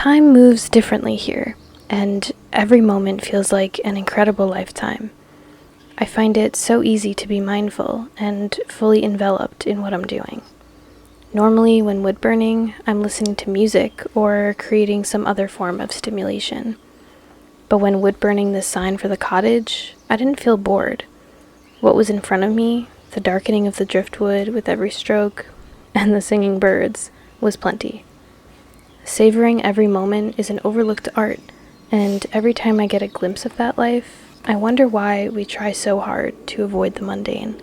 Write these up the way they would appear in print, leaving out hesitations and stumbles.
Time moves differently here, and every moment feels like an incredible lifetime. I find it so easy to be mindful and fully enveloped in what I'm doing. Normally, when wood burning, I'm listening to music or creating some other form of stimulation. But when wood burning this sign for the cottage, I didn't feel bored. What was in front of me, the darkening of the driftwood with every stroke, and the singing birds, was plenty. Savoring every moment is an overlooked art, and every time I get a glimpse of that life, I wonder why we try so hard to avoid the mundane.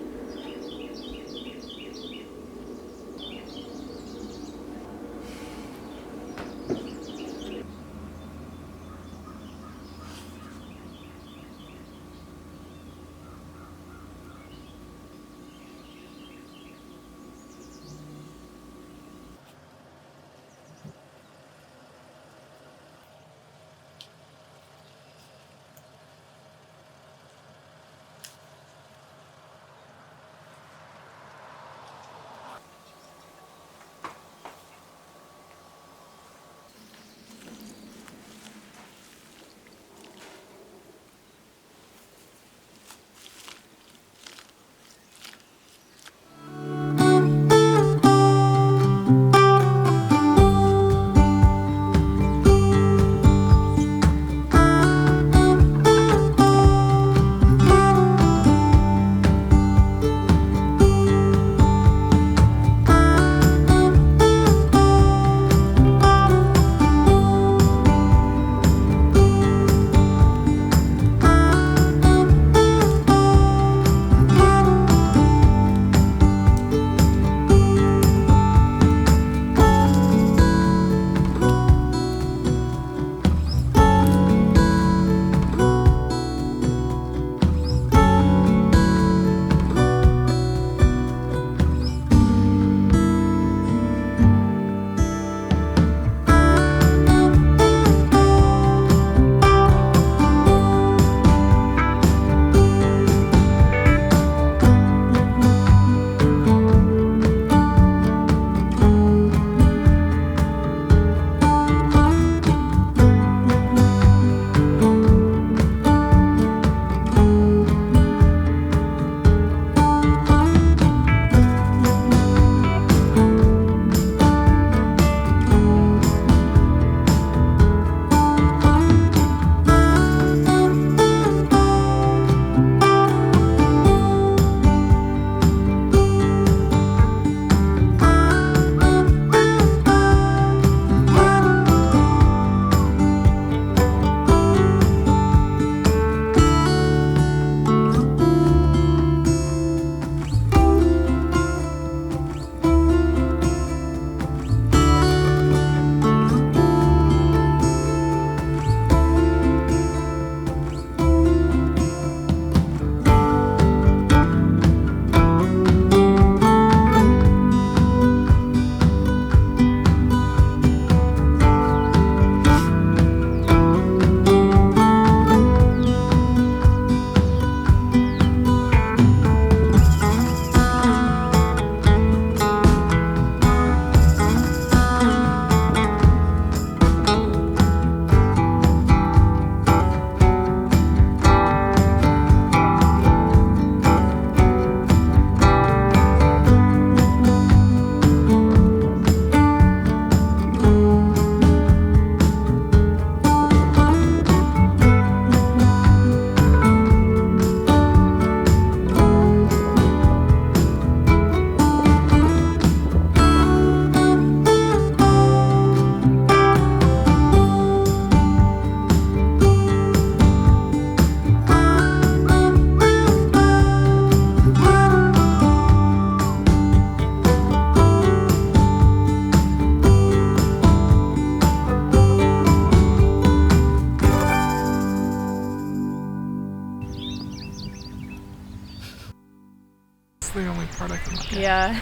The only part I can look at. Yeah.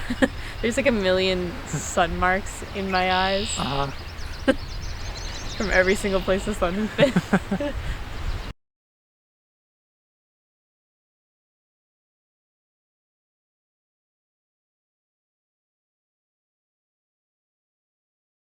There's like a million sun marks in my eyes from every single place the sun has been.